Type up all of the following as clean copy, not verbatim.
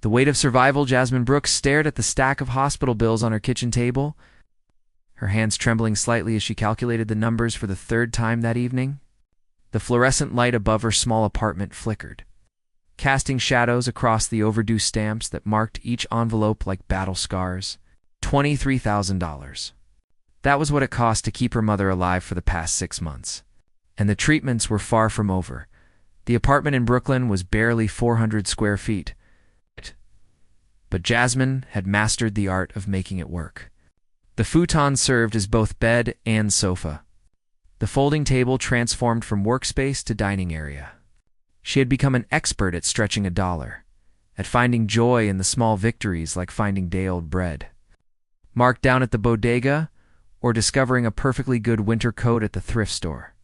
The weight of survival. Jasmine Brooks stared at the stack of hospital bills on her kitchen table, her hands trembling slightly as she calculated the numbers for the third time that evening. The fluorescent light above her small apartment flickered, casting shadows across the overdue stamps that marked each envelope like battle scars. $23,000. That was what it cost to keep her mother alive for the past 6 months. And the treatments were far from over. The apartment in Brooklyn was barely 400 square feet. But Jasmine had mastered the art of making it work. The futon served as both bed and sofa. The folding table transformed from workspace to dining area. She had become an expert at stretching a dollar, at finding joy in the small victories like finding day-old bread, marked down at the bodega, or discovering a perfectly good winter coat at the thrift store.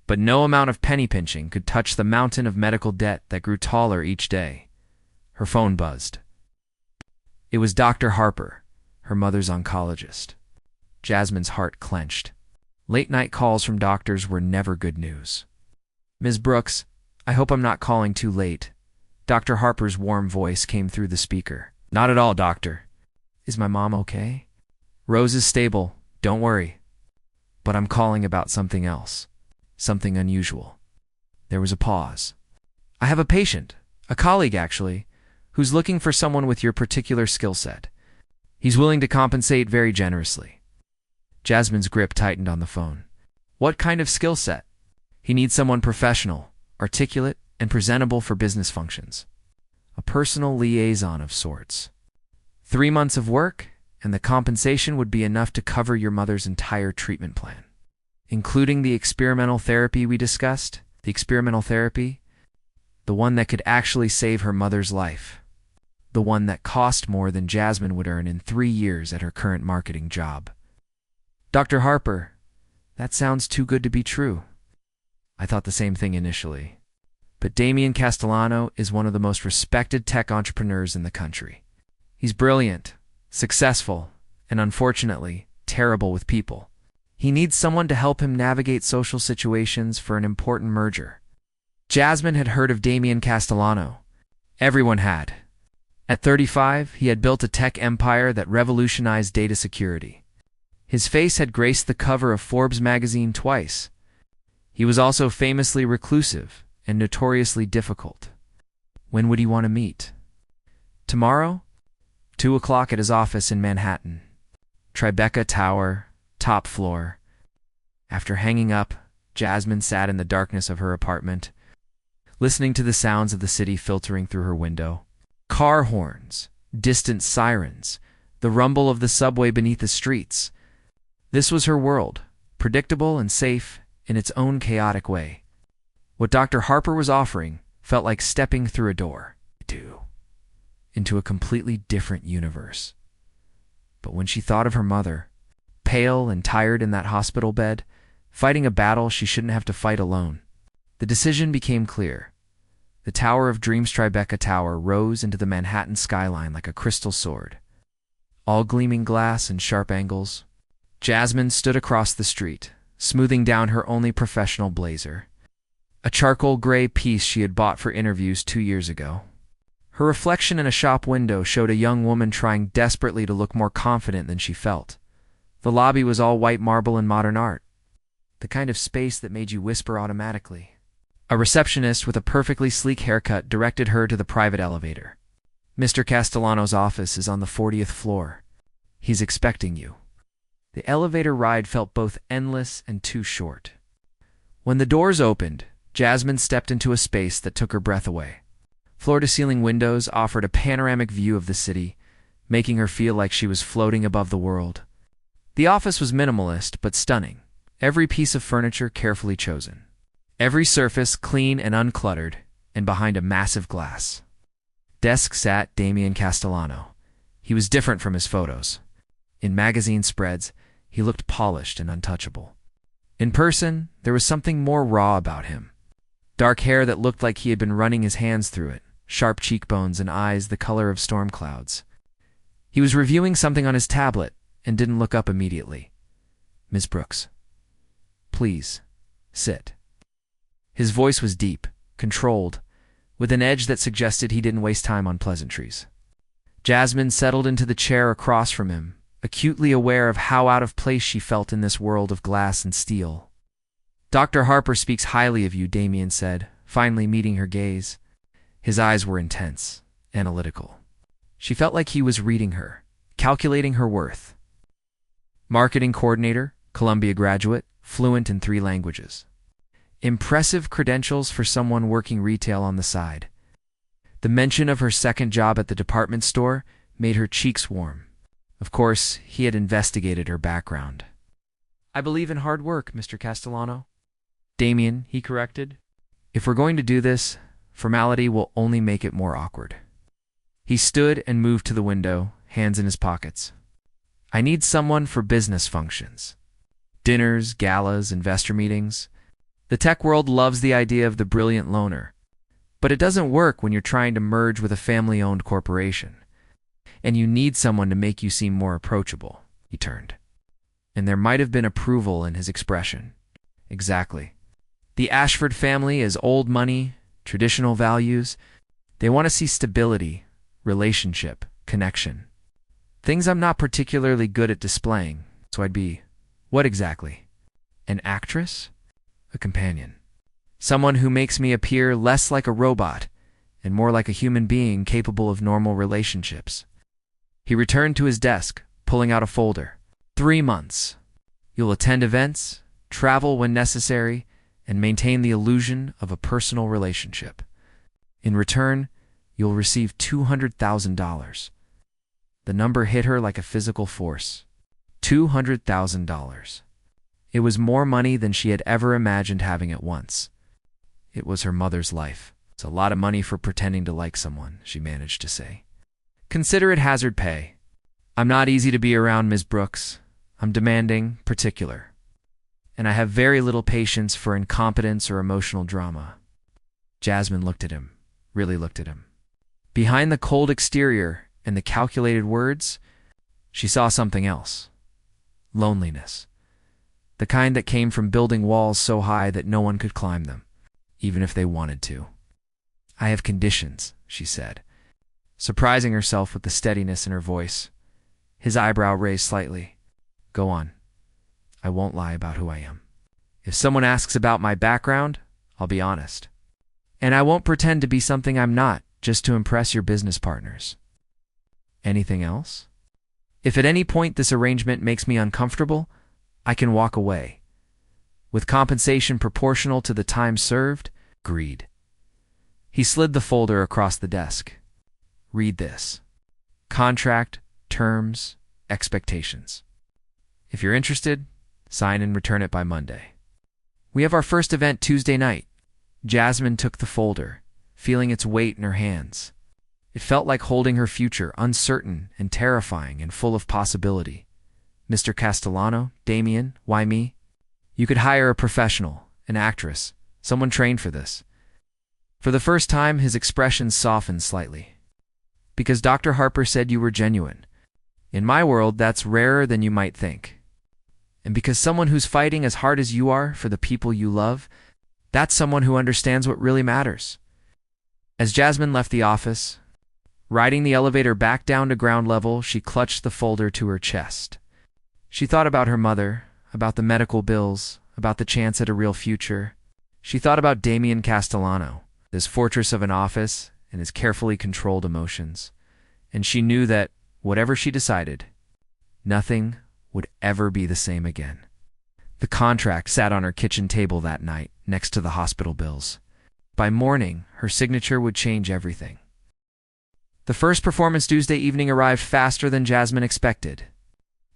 But no amount of penny pinching could touch the mountain of medical debt that grew taller each day. Her phone buzzed. It was Dr. Harper, her mother's oncologist. Jasmine's heart clenched. Late-night calls from doctors were never good news. "Ms. Brooks, I hope I'm not calling too late." Dr. Harper's warm voice came through the speaker. "Not at all, doctor." "Is my mom okay?" "Rose is stable, don't worry. But I'm calling about something else. Something unusual." There was a pause. "I have a patient, a colleague actually, who's looking for someone with your particular skill set. He's willing to compensate very generously." Jasmine's grip tightened on the phone. "What kind of skill set?" "He needs someone professional, articulate, and presentable for business functions. A personal liaison of sorts. 3 months of work, and the compensation would be enough to cover your mother's entire treatment plan. Including the experimental therapy we discussed, the experimental therapy, the one that could actually save her mother's life, the one that cost more than Jasmine would earn in 3 years at her current marketing job." "Dr. Harper, that sounds too good to be true." "I thought the same thing initially. But Damian Castellano is one of the most respected tech entrepreneurs in the country. He's brilliant, successful, and unfortunately, terrible with people. He needs someone to help him navigate social situations for an important merger." Jasmine had heard of Damian Castellano. Everyone had. At 35, he had built a tech empire that revolutionized data security. His face had graced the cover of Forbes magazine twice. He was also famously reclusive and notoriously difficult. When would he want to meet? Tomorrow? 2 o'clock at his office in Manhattan. Tribeca Tower, top floor. After hanging up, Jasmine sat in the darkness of her apartment, listening to the sounds of the city filtering through her window. Car horns, distant sirens, the rumble of the subway beneath the streets. This was her world, predictable and safe in its own chaotic way. What Dr. Harper was offering felt like stepping through a door into a completely different universe. But when she thought of her mother, pale and tired in that hospital bed, fighting a battle she shouldn't have to fight alone, the decision became clear. The Tower of Dreams, Tribeca Tower, rose into the Manhattan skyline like a crystal sword, all gleaming glass and sharp angles. Jasmine stood across the street, smoothing down her only professional blazer, a charcoal gray piece she had bought for interviews 2 years ago. Her reflection in a shop window showed a young woman trying desperately to look more confident than she felt. The lobby was all white marble and modern art, the kind of space that made you whisper automatically. A receptionist with a perfectly sleek haircut directed her to the private elevator. "Mr. Castellano's office is on the 40th floor. He's expecting you." The elevator ride felt both endless and too short. When the doors opened, Jasmine stepped into a space that took her breath away. Floor-to-ceiling windows offered a panoramic view of the city, making her feel like she was floating above the world. The office was minimalist but stunning, every piece of furniture carefully chosen, every surface clean and uncluttered, and behind a massive glass desk sat Damian Castellano. He was different from his photos. In magazine spreads, he looked polished and untouchable. In person, there was something more raw about him. Dark hair that looked like he had been running his hands through it, sharp cheekbones and eyes the color of storm clouds. He was reviewing something on his tablet and didn't look up immediately. "Ms. Brooks, please, sit." His voice was deep, controlled, with an edge that suggested he didn't waste time on pleasantries. Jasmine settled into the chair across from him, acutely aware of how out of place she felt in this world of glass and steel. "Dr. Harper speaks highly of you," Damien said, finally meeting her gaze. His eyes were intense, analytical. She felt like he was reading her, calculating her worth. Marketing coordinator, Columbia graduate, fluent in 3 languages. Impressive credentials for someone working retail on the side. The mention of her second job at the department store made her cheeks warm. Of course, he had investigated her background. "I believe in hard work, Mr. Castellano." "Damien," he corrected. "If we're going to do this, formality will only make it more awkward." He stood and moved to the window, hands in his pockets. "I need someone for business functions. Dinners, galas, investor meetings. The tech world loves the idea of the brilliant loner, but it doesn't work when you're trying to merge with a family-owned corporation. And you need someone to make you seem more approachable." He turned, and there might have been approval in his expression. "Exactly. The Ashford family is old money, traditional values. They want to see stability, relationship, connection. Things I'm not particularly good at displaying, so I'd be, what exactly? An actress? A companion. Someone who makes me appear less like a robot and more like a human being capable of normal relationships." He returned to his desk, pulling out a folder. 3 months. You'll attend events, travel when necessary, and maintain the illusion of a personal relationship. In return, you'll receive $200,000. The number hit her like a physical force. $200,000. It was more money than she had ever imagined having at once. It was her mother's life. "It's a lot of money for pretending to like someone," she managed to say. "Consider it hazard pay. I'm not easy to be around, Ms. Brooks. I'm demanding, particular. And I have very little patience for incompetence or emotional drama." Jasmine looked at him, really looked at him. Behind the cold exterior and the calculated words, she saw something else. Loneliness. The kind that came from building walls so high that no one could climb them, even if they wanted to. "I have conditions," she said, surprising herself with the steadiness in her voice. His eyebrow raised slightly. "Go on. I won't lie about who I am. If someone asks about my background, I'll be honest. And I won't pretend to be something I'm not just to impress your business partners." "Anything else? If at any point this arrangement makes me uncomfortable, I can walk away. With compensation proportional to the time served." Agreed. He slid the folder across the desk. "Read this. Contract, terms, expectations. If you're interested, sign and return it by Monday. We have our first event Tuesday night." Jasmine took the folder, feeling its weight in her hands. It felt like holding her future, uncertain and terrifying and full of possibility. "Mr. Castellano, Damien, why me? You could hire a professional, an actress, someone trained for this." For the first time, his expression softened slightly. "Because Dr. Harper said you were genuine. In my world, that's rarer than you might think. And because someone who's fighting as hard as you are for the people you love, that's someone who understands what really matters." As Jasmine left the office, riding the elevator back down to ground level, she clutched the folder to her chest. She thought about her mother, about the medical bills, about the chance at a real future. She thought about Damien Castellano, his fortress of an office and his carefully controlled emotions. And she knew that, whatever she decided, nothing would ever be the same again. The contract sat on her kitchen table that night, next to the hospital bills. By morning, her signature would change everything. The first performance Tuesday evening arrived faster than Jasmine expected.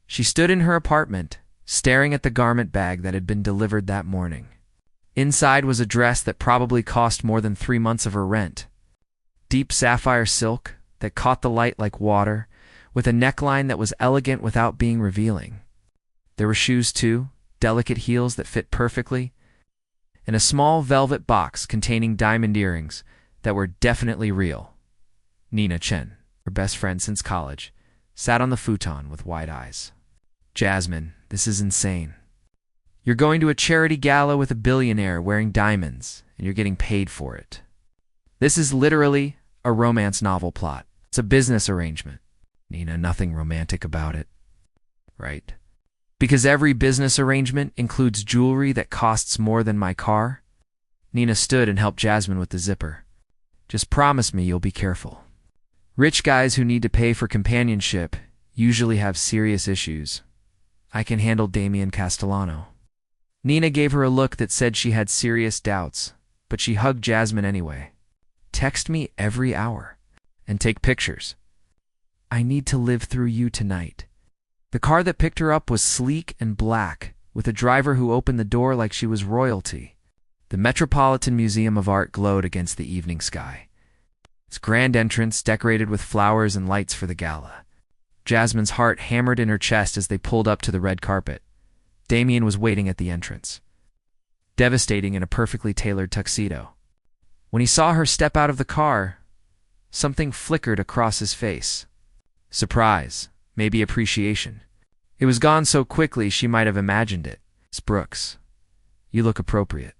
She stood in her apartment, staring at the garment bag that had been delivered that morning. Inside was a dress that probably cost more than 3 months of her rent. Deep sapphire silk that caught the light like water, with a neckline that was elegant without being revealing. There were shoes too, delicate heels that fit perfectly, and a small velvet box containing diamond earrings that were definitely real. Nina Chen, her best friend since college, sat on the futon with wide eyes. "Jasmine, this is insane. You're going to a charity gala with a billionaire wearing diamonds, and you're getting paid for it. This is literally a romance novel plot. It's a business arrangement. Nina, nothing romantic about it, right? Because every business arrangement includes jewelry that costs more than my car. Nina stood and helped Jasmine with the zipper. Just promise me you'll be careful. Rich guys who need to pay for companionship usually have serious issues. I can handle Damien Castellano. Nina gave her a look that said she had serious doubts, but she hugged Jasmine anyway. Text me every hour and take pictures. I need to live through you tonight. The car that picked her up was sleek and black, with a driver who opened the door like she was royalty. The Metropolitan Museum of Art glowed against the evening sky. Its grand entrance decorated with flowers and lights for the gala. Jasmine's heart hammered in her chest as they pulled up to the red carpet. Damien was waiting at the entrance, devastating in a perfectly tailored tuxedo. When he saw her step out of the car, something flickered across his face. Surprise, maybe appreciation. It was gone so quickly she might have imagined it. It's Brooks. You look appropriate.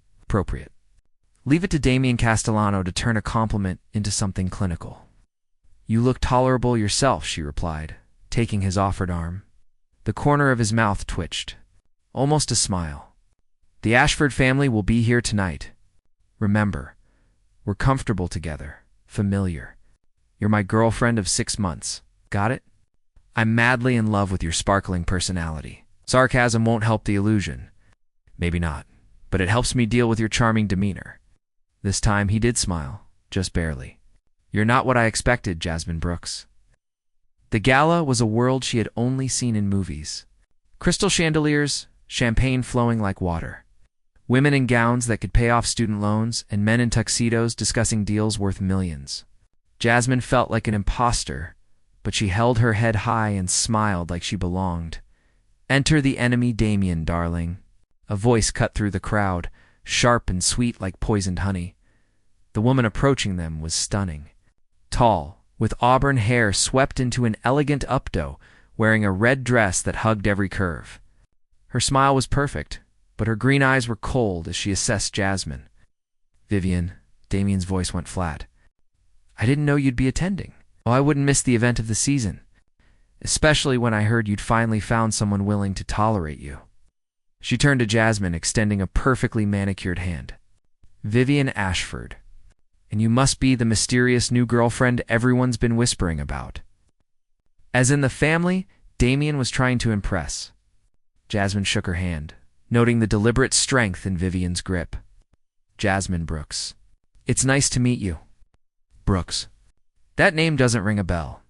Leave it to Damien Castellano to turn a compliment into something clinical. You look tolerable yourself, she replied, taking his offered arm. The corner of his mouth twitched. Almost a smile. The Ashford family will be here tonight. Remember, we're comfortable together, familiar. You're my girlfriend of 6 months. Got it? I'm madly in love with your sparkling personality. Sarcasm won't help the illusion. Maybe not, but it helps me deal with your charming demeanor. This time he did smile, just barely. You're not what I expected, Jasmine Brooks. The gala was a world she had only seen in movies. Crystal chandeliers, champagne flowing like water. Women in gowns that could pay off student loans, and men in tuxedos discussing deals worth millions. Jasmine felt like an imposter, but she held her head high and smiled like she belonged. Enter the enemy, Damien, darling. A voice cut through the crowd, sharp and sweet like poisoned honey. The woman approaching them was stunning. Tall, with auburn hair swept into an elegant updo, wearing a red dress that hugged every curve. Her smile was perfect, but her green eyes were cold as she assessed Jasmine. Vivian, Damien's voice went flat. I didn't know you'd be attending. Oh, I wouldn't miss the event of the season, especially when I heard you'd finally found someone willing to tolerate you. She turned to Jasmine, extending a perfectly manicured hand. Vivian Ashford. And you must be the mysterious new girlfriend everyone's been whispering about. As in the family, Damien was trying to impress. Jasmine shook her hand, noting the deliberate strength in Vivian's grip. Jasmine Brooks. It's nice to meet you. Brooks. That name doesn't ring a bell.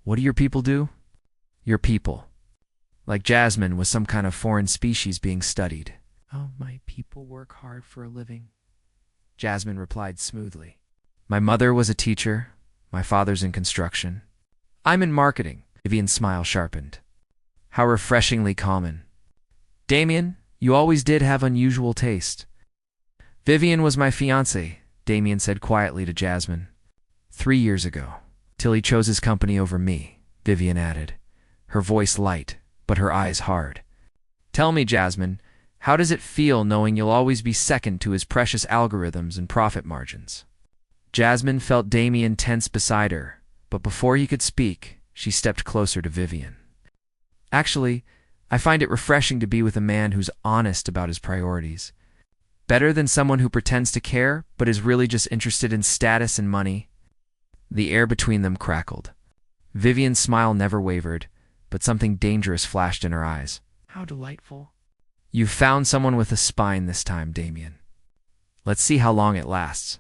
What do your people do? Your people. Like Jasmine was some kind of foreign species being studied. Oh, my people work hard for a living. Jasmine replied smoothly. My mother was a teacher. My father's in construction. I'm in marketing. Vivian's smile sharpened. How refreshingly common. Damien, you always did have unusual taste. Vivian was my fiancé, Damien said quietly to Jasmine. 3 years ago, till he chose his company over me, Vivian added, her voice light, but her eyes hard. Tell me, Jasmine, how does it feel knowing you'll always be second to his precious algorithms and profit margins? Jasmine felt Damien tense beside her, but before he could speak, she stepped closer to Vivian. Actually, I find it refreshing to be with a man who's honest about his priorities. Better than someone who pretends to care, but is really just interested in status and money. The air between them crackled. Vivian's smile never wavered, but something dangerous flashed in her eyes. How delightful. You've found someone with a spine this time, Damien. Let's see how long it lasts.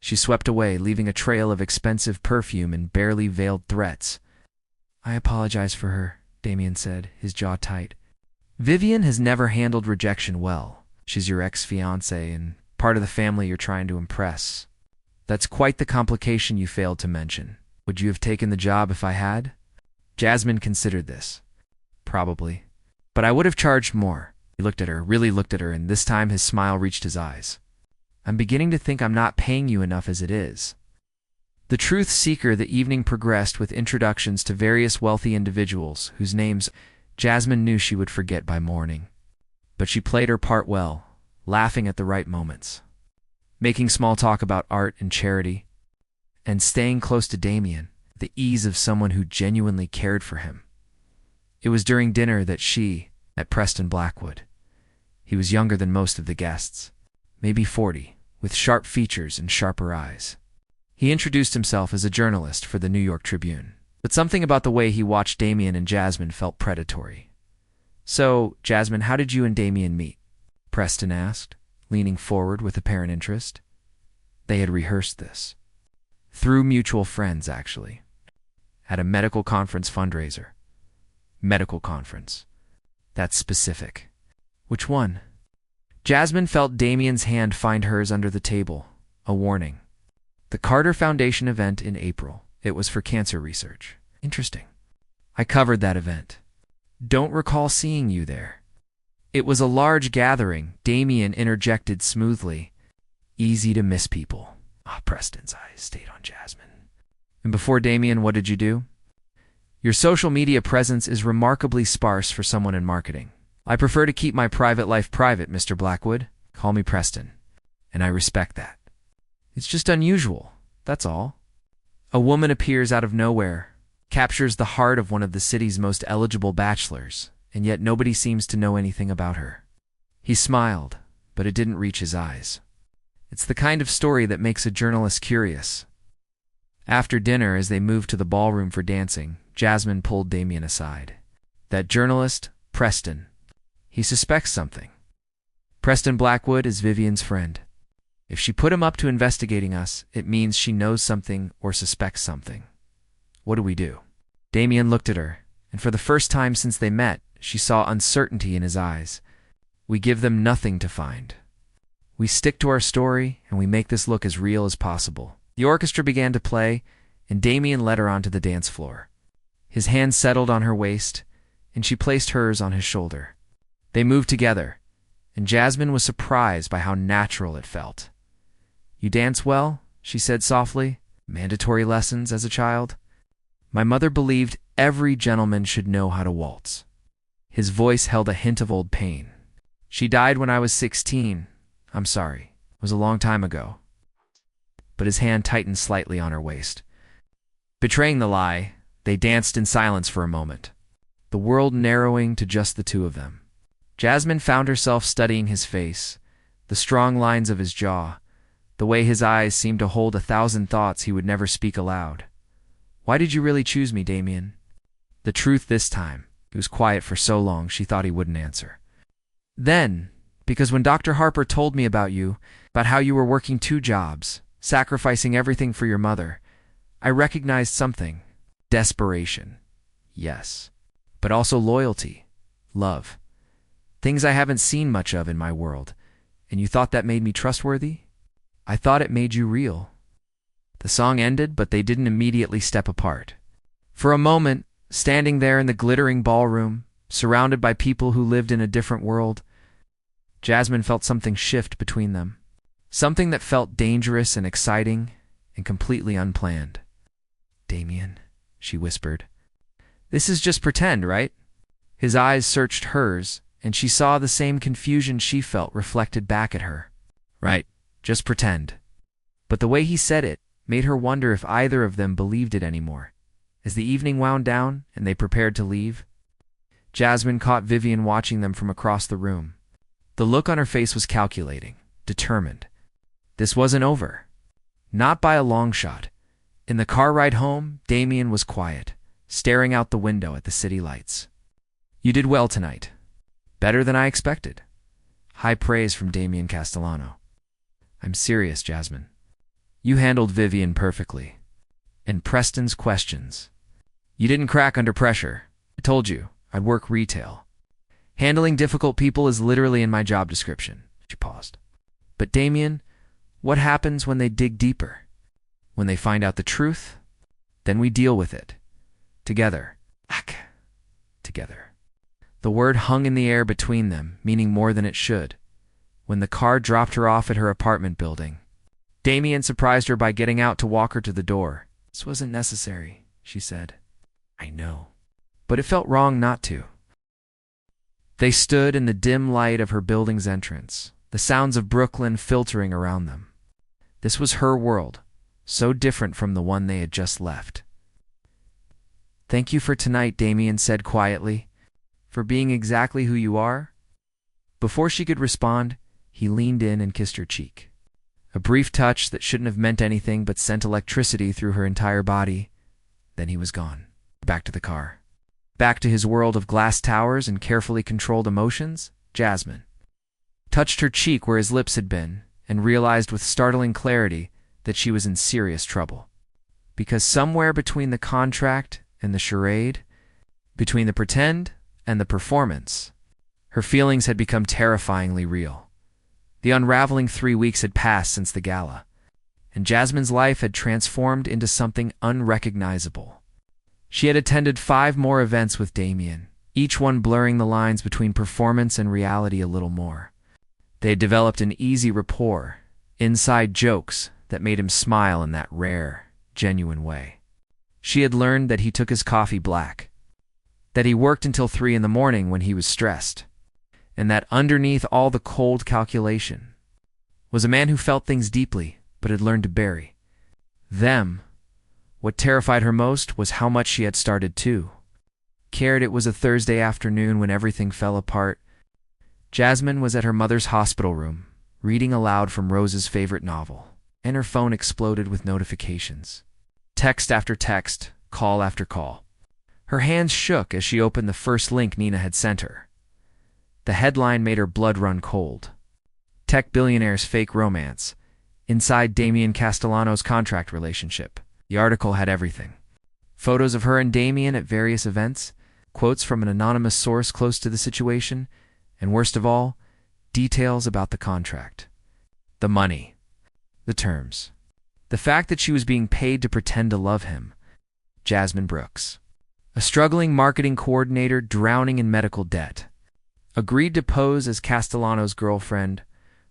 She swept away, leaving a trail of expensive perfume and barely veiled threats. I apologize for her, Damien said, his jaw tight. Vivian has never handled rejection well. She's your ex-fiancée and part of the family you're trying to impress. That's quite the complication you failed to mention. Would you have taken the job if I had? Jasmine considered this. Probably. But I would have charged more. He looked at her, really looked at her, and this time his smile reached his eyes. I'm beginning to think I'm not paying you enough as it is. The truth seeker, the evening progressed with introductions to various wealthy individuals whose names Jasmine knew she would forget by morning. But she played her part well, laughing at the right moments. making small talk about art and charity, and staying close to Damien, the ease of someone who genuinely cared for him. It was during dinner that she met Preston Blackwood. He was younger than most of the guests, maybe 40, with sharp features and sharper eyes. He introduced himself as a journalist for the New York Tribune, but something about the way he watched Damien and Jasmine felt predatory. "So, Jasmine, how did you and Damien meet?" Preston asked, leaning forward with apparent interest. They had rehearsed this. Through mutual friends, actually. At a medical conference fundraiser. Medical conference. That's specific. Which one? Jasmine felt Damien's hand find hers under the table, a warning. The Carter Foundation event in April. It was for cancer research. Interesting. I covered that event. Don't recall seeing you there. It was a large gathering, Damien interjected smoothly. Easy to miss people. Preston's eyes stayed on Jasmine. And before Damien, what did you do? Your social media presence is remarkably sparse for someone in marketing. I prefer to keep my private life private, Mr. Blackwood. Call me Preston. And I respect that. It's just unusual, that's all. A woman appears out of nowhere, captures the heart of one of the city's most eligible bachelors, and yet nobody seems to know anything about her. He smiled, but it didn't reach his eyes. It's the kind of story that makes a journalist curious. After dinner, as they moved to the ballroom for dancing, Jasmine pulled Damien aside. That journalist, Preston, he suspects something. Preston Blackwood is Vivian's friend. If she put him up to investigating us, it means she knows something or suspects something. What do we do? Damien looked at her, and for the first time since they met, she saw uncertainty in his eyes. We give them nothing to find. We stick to our story, and we make this look as real as possible. The orchestra began to play, and Damien led her onto the dance floor. His hand settled on her waist, and she placed hers on his shoulder. They moved together, and Jasmine was surprised by how natural it felt. You dance well, she said softly. Mandatory lessons as a child. My mother believed every gentleman should know how to waltz. His voice held a hint of old pain. She died when I was 16. I'm sorry. It was a long time ago. But his hand tightened slightly on her waist. Betraying the lie, they danced in silence for a moment, the world narrowing to just the two of them. Jasmine found herself studying his face, the strong lines of his jaw, the way his eyes seemed to hold 1,000 thoughts he would never speak aloud. Why did you really choose me, Damien? The truth this time. He was quiet for so long she thought he wouldn't answer. Then, because when Dr. Harper told me about you, about how you were working 2 jobs, sacrificing everything for your mother, I recognized something. Desperation. Yes. But also loyalty. Love. Things I haven't seen much of in my world. And you thought that made me trustworthy? I thought it made you real. The song ended, but they didn't immediately step apart. For a moment, standing there in the glittering ballroom, surrounded by people who lived in a different world, Jasmine felt something shift between them. Something that felt dangerous and exciting and completely unplanned. Damien, she whispered. This is just pretend, right? His eyes searched hers, and she saw the same confusion she felt reflected back at her. Right, just pretend. But the way he said it made her wonder if either of them believed it anymore. As the evening wound down and they prepared to leave, Jasmine caught Vivian watching them from across the room. The look on her face was calculating, determined. This wasn't over. Not by a long shot. In the car ride home, Damien was quiet, staring out the window at the city lights. You did well tonight. Better than I expected. High praise from Damien Castellano. I'm serious, Jasmine. You handled Vivian perfectly. And Preston's questions. You didn't crack under pressure. I told you, I'd work retail. Handling difficult people is literally in my job description. She paused. But Damien, what happens when they dig deeper? When they find out the truth? Then we deal with it. Together. Together. The word hung in the air between them, meaning more than it should. When the car dropped her off at her apartment building, Damien surprised her by getting out to walk her to the door. This wasn't necessary, she said. I know. But it felt wrong not to. They stood in the dim light of her building's entrance, the sounds of Brooklyn filtering around them. This was her world, so different from the one they had just left. "Thank you for tonight," Damien said quietly, "for being exactly who you are." Before she could respond, he leaned in and kissed her cheek. A brief touch that shouldn't have meant anything but sent electricity through her entire body. Then he was gone. Back to the car. Back to his world of glass towers and carefully controlled emotions. Jasmine touched her cheek where his lips had been and realized with startling clarity that she was in serious trouble. Because somewhere between the contract and the charade, between the pretend and the performance, her feelings had become terrifyingly real. The unraveling 3 weeks had passed since the gala, and Jasmine's life had transformed into something unrecognizable. She had attended 5 more events with Damien, each one blurring the lines between performance and reality a little more. They had developed an easy rapport, inside jokes that made him smile in that rare, genuine way. She had learned that he took his coffee black, that he worked until 3 in the morning when he was stressed, and that underneath all the cold calculation was a man who felt things deeply but had learned to bury them. What terrified her most was how much she had started to cared. It was a Thursday afternoon when everything fell apart. Jasmine was at her mother's hospital room, reading aloud from Rose's favorite novel, and her phone exploded with notifications. Text after text, call after call. Her hands shook as she opened the first link Nina had sent her. The headline made her blood run cold. Tech billionaire's fake romance. Inside Damien Castellano's contract relationship. The article had everything. Photos of her and Damien at various events, quotes from an anonymous source close to the situation, and worst of all, details about the contract. The money. The terms. The fact that she was being paid to pretend to love him. Jasmine Brooks, a struggling marketing coordinator drowning in medical debt, agreed to pose as Castellano's girlfriend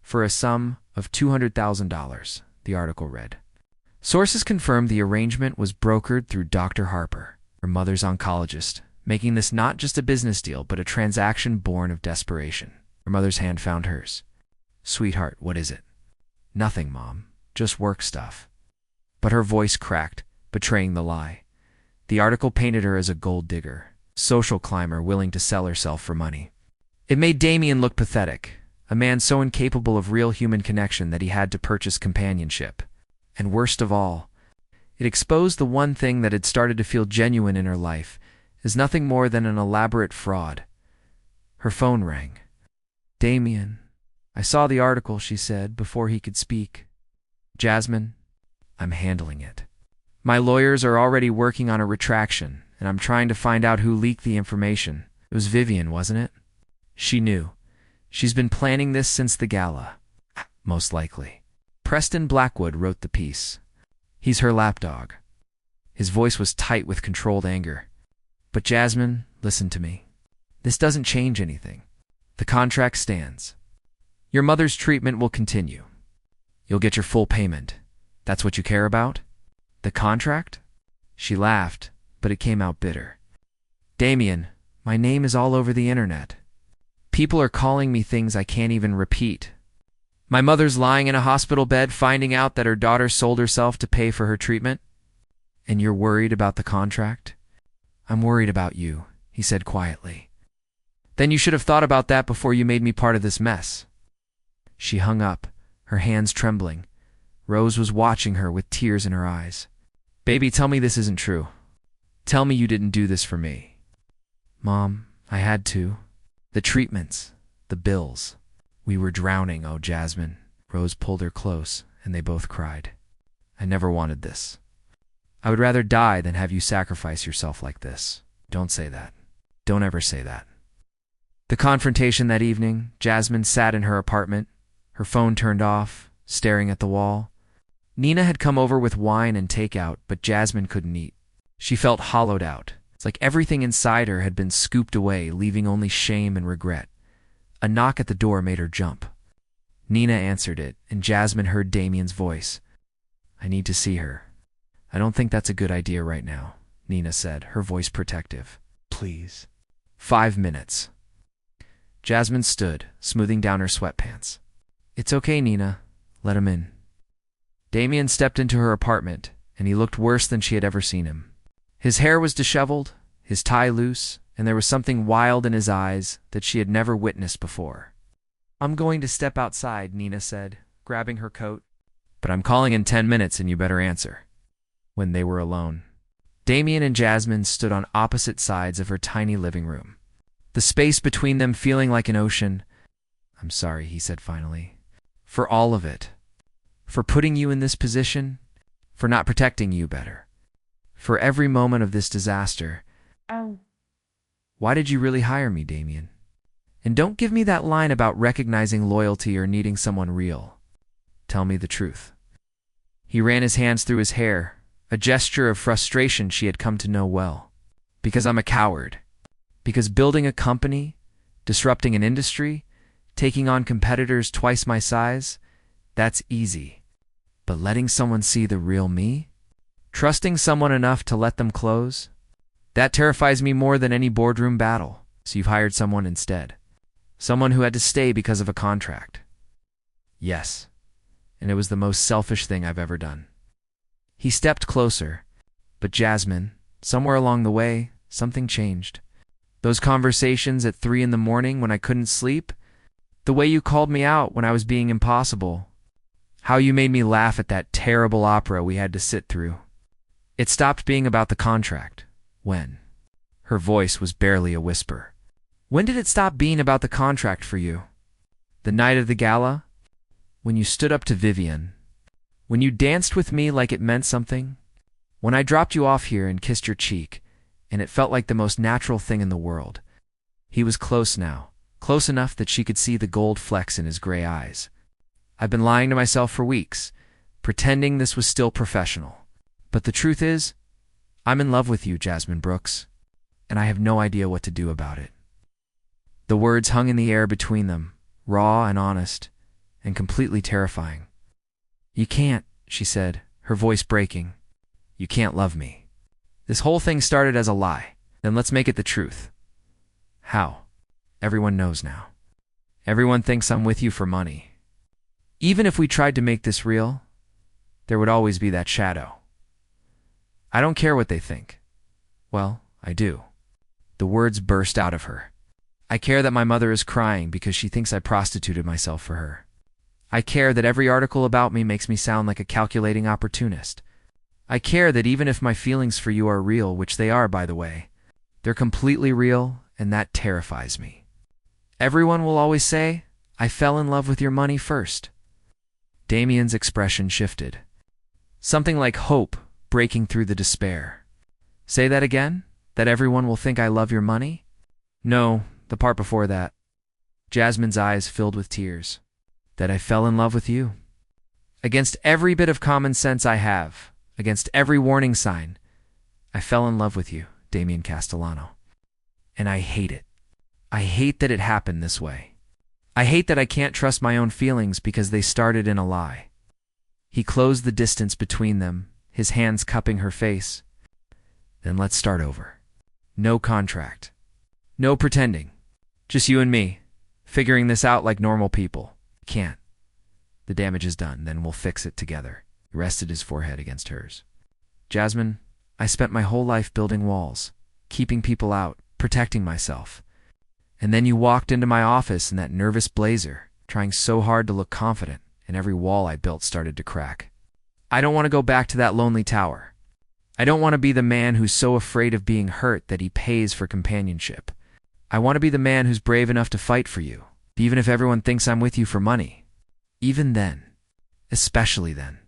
for a sum of $200,000, the article read. Sources confirmed the arrangement was brokered through Dr. Harper, her mother's oncologist, making this not just a business deal but a transaction born of desperation. Her mother's hand found hers. "Sweetheart, what is it?" "Nothing, Mom. Just work stuff." But her voice cracked, betraying the lie. The article painted her as a gold digger, social climber willing to sell herself for money. It made Damien look pathetic, a man so incapable of real human connection that he had to purchase companionship. And worst of all, it exposed the one thing that had started to feel genuine in her life as nothing more than an elaborate fraud. Her phone rang. "Damien, I saw the article," she said before he could speak. "Jasmine, I'm handling it. My lawyers are already working on a retraction, and I'm trying to find out who leaked the information. It was Vivian, wasn't it?" She knew. She's been planning this since the gala. Most likely. Preston Blackwood wrote the piece. He's her lapdog. His voice was tight with controlled anger. "But Jasmine, listen to me. This doesn't change anything. The contract stands. Your mother's treatment will continue. You'll get your full payment. That's what you care about? The contract?" She laughed, but it came out bitter. "Damien, my name is all over the internet. People are calling me things I can't even repeat. My mother's lying in a hospital bed finding out that her daughter sold herself to pay for her treatment. And you're worried about the contract?" "I'm worried about you," he said quietly. "Then you should have thought about that before you made me part of this mess." She hung up, her hands trembling. Rose was watching her with tears in her eyes. "Baby, tell me this isn't true. Tell me you didn't do this for me." "Mom, I had to. The treatments, the bills. We were drowning, oh Jasmine." Rose pulled her close, and they both cried. "I never wanted this. I would rather die than have you sacrifice yourself like this. Don't say that. Don't ever say that." The confrontation that evening, Jasmine sat in her apartment, her phone turned off, staring at the wall. Nina had come over with wine and takeout, but Jasmine couldn't eat. She felt hollowed out. It's like everything inside her had been scooped away, leaving only shame and regret. A knock at the door made her jump. Nina answered it, and Jasmine heard Damien's voice. "I need to see her." "I don't think that's a good idea right now," Nina said, her voice protective. "Please." 5 minutes. Jasmine stood, smoothing down her sweatpants. "It's okay, Nina. Let him in." Damien stepped into her apartment, and he looked worse than she had ever seen him. His hair was disheveled, his tie loose, and there was something wild in his eyes that she had never witnessed before. "I'm going to step outside," Nina said, grabbing her coat. "But I'm calling in 10 minutes and you better answer." When they were alone, Damien and Jasmine stood on opposite sides of her tiny living room, the space between them feeling like an ocean. "I'm sorry," he said finally, "for all of it. For putting you in this position, for not protecting you better, for every moment of this disaster. Why did you really hire me, Damien? And don't give me that line about recognizing loyalty or needing someone real. Tell me the truth." He ran his hands through his hair, a gesture of frustration she had come to know well. "Because I'm a coward. Because building a company, disrupting an industry, taking on competitors twice my size, that's easy. But letting someone see the real me? Trusting someone enough to let them close? That terrifies me more than any boardroom battle. So you've hired someone instead. Someone who had to stay because of a contract." "Yes, and it was the most selfish thing I've ever done." He stepped closer, but Jasmine, somewhere along the way, something changed. "Those conversations at 3 in the morning when I couldn't sleep, the way you called me out when I was being impossible, how you made me laugh at that terrible opera we had to sit through. It stopped being about the contract." "When?" Her voice was barely a whisper. "When did it stop being about the contract for you? The night of the gala? When you stood up to Vivian? When you danced with me like it meant something? When I dropped you off here and kissed your cheek, and it felt like the most natural thing in the world?" He was close now, close enough that she could see the gold flecks in his gray eyes. "I've been lying to myself for weeks, pretending this was still professional. But the truth is, I'm in love with you, Jasmine Brooks, and I have no idea what to do about it." The words hung in the air between them, raw and honest, and completely terrifying. "You can't," she said, her voice breaking. "You can't love me. This whole thing started as a lie. Then let's make it the truth." "How?" "Everyone knows now. Everyone thinks I'm with you for money. Even if we tried to make this real, there would always be that shadow. I don't care what they think." "Well, I do." The words burst out of her. "I care that my mother is crying because she thinks I prostituted myself for her. I care that every article about me makes me sound like a calculating opportunist. I care that even if my feelings for you are real, which they are, by the way, they're completely real, and that terrifies me. Everyone will always say, I fell in love with your money first." Damien's expression shifted. Something like hope breaking through the despair. "Say that again? That everyone will think I love your money?" "No, the part before that." Jasmine's eyes filled with tears. "That I fell in love with you. Against every bit of common sense I have, against every warning sign, I fell in love with you, Damien Castellano. And I hate it. I hate that it happened this way. I hate that I can't trust my own feelings because they started in a lie." He closed the distance between them, his hands cupping her face. "Then let's start over. No contract. No pretending. Just you and me, figuring this out like normal people. Can't. The damage is done, then we'll fix it together." He rested his forehead against hers. "Jasmine, I spent my whole life building walls, keeping people out, protecting myself. And then you walked into my office in that nervous blazer, trying so hard to look confident, and every wall I built started to crack. I don't want to go back to that lonely tower. I don't want to be the man who's so afraid of being hurt that he pays for companionship. I want to be the man who's brave enough to fight for you, even if everyone thinks I'm with you for money. Even then, especially then,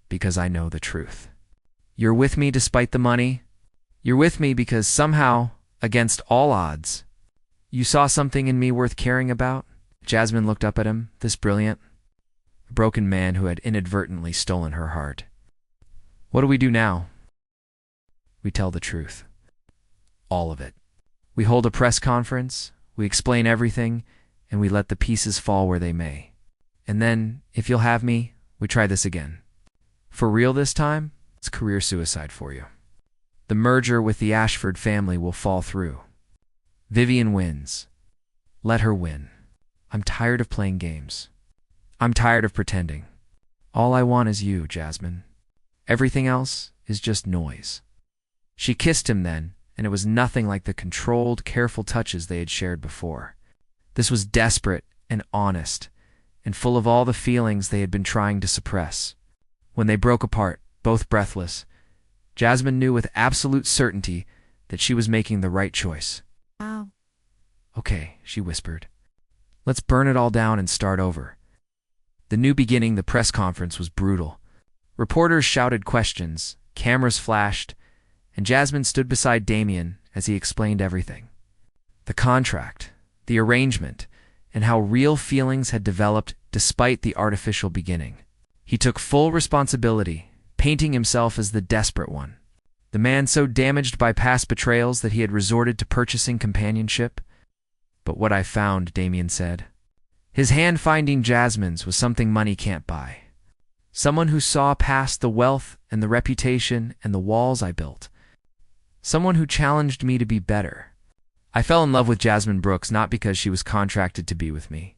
because I know the truth. You're with me despite the money. You're with me because somehow, against all odds, you saw something in me worth caring about." Jasmine looked up at him, this brilliant, a broken man who had inadvertently stolen her heart. "What do we do now?" "We tell the truth. All of it. We hold a press conference, we explain everything, and we let the pieces fall where they may. And then, if you'll have me, we try this again. For real this time, it's career suicide for you. The merger with the Ashford family will fall through. Vivian wins. Let her win. I'm tired of playing games. I'm tired of pretending. All I want is you, Jasmine. Everything else is just noise." She kissed him then, and it was nothing like the controlled, careful touches they had shared before. This was desperate and honest, and full of all the feelings they had been trying to suppress. When they broke apart, both breathless, Jasmine knew with absolute certainty that she was making the right choice. Wow. "Okay," she whispered. "Let's burn it all down and start over." The new beginning, the press conference, was brutal. Reporters shouted questions, cameras flashed, and Jasmine stood beside Damien as he explained everything. The contract, the arrangement, and how real feelings had developed despite the artificial beginning. He took full responsibility, painting himself as the desperate one, the man so damaged by past betrayals that he had resorted to purchasing companionship. "But what I found," Damien said, his hand finding Jasmine's, "was something money can't buy. Someone who saw past the wealth and the reputation and the walls I built. Someone who challenged me to be better." I fell in love with Jasmine Brooks not because she was contracted to be with me,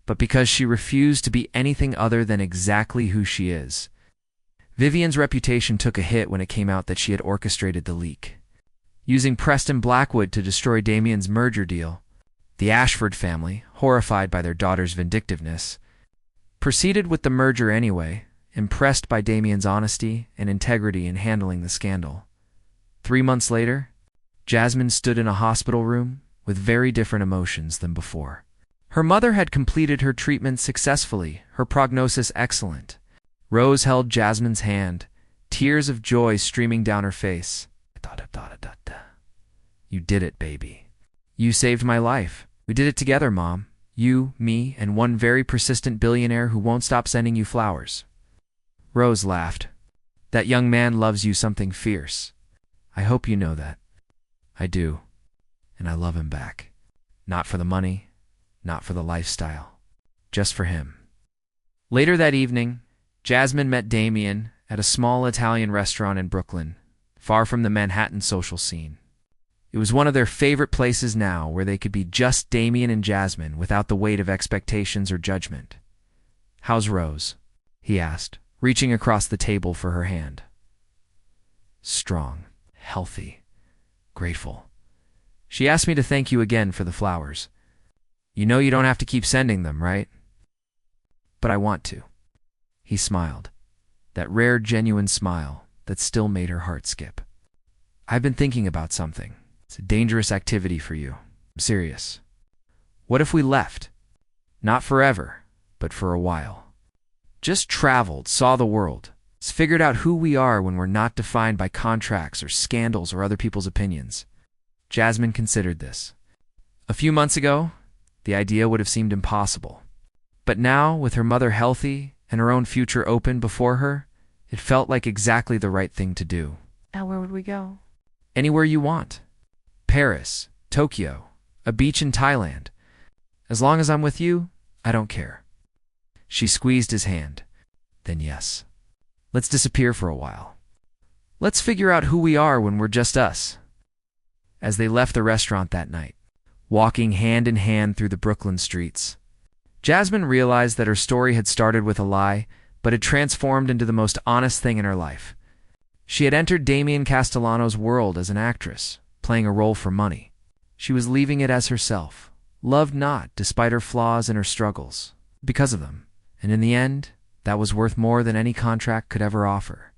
but because she refused to be anything other than exactly who she is. Vivian's reputation took a hit when it came out that she had orchestrated the leak. Using Preston Blackwood to destroy Damien's merger deal, the Ashford family, horrified by their daughter's vindictiveness, proceeded with the merger anyway, impressed by Damien's honesty and integrity in handling the scandal. 3 months later, Jasmine stood in a hospital room with very different emotions than before. Her mother had completed her treatment successfully, her prognosis excellent. Rose held Jasmine's hand, tears of joy streaming down her face. "You did it, baby. You saved my life. We did it together, Mom. You, me, and one very persistent billionaire who won't stop sending you flowers." Rose laughed. "That young man loves you something fierce. I hope you know that." "I do, and I love him back. Not for the money, not for the lifestyle, just for him." Later that evening, Jasmine met Damien at a small Italian restaurant in Brooklyn, far from the Manhattan social scene. It was one of their favorite places now, where they could be just Damien and Jasmine without the weight of expectations or judgment. "How's Rose?" he asked, reaching across the table for her hand. "Strong, healthy, grateful. She asked me to thank you again for the flowers. You know you don't have to keep sending them, right?" "But I want to." He smiled, that rare, genuine smile that still made her heart skip. "I've been thinking about something. It's a dangerous activity for you. I'm serious. What if we left? Not forever, but for a while. Just traveled, saw the world, figured out who we are when we're not defined by contracts or scandals or other people's opinions." Jasmine considered this. A few months ago, the idea would have seemed impossible. But now, with her mother healthy and her own future open before her, it felt like exactly the right thing to do. Now where would we go? "Anywhere you want. Paris, Tokyo, a beach in Thailand. As long as I'm with you, I don't care." She squeezed his hand. "Then yes. Let's disappear for a while. Let's figure out who we are when we're just us." As they left the restaurant that night, walking hand in hand through the Brooklyn streets, Jasmine realized that her story had started with a lie, but had transformed into the most honest thing in her life. She had entered Damien Castellano's world as an actress, playing a role for money. She was leaving it as herself, loved not despite her flaws and her struggles, because of them. And in the end, that was worth more than any contract could ever offer.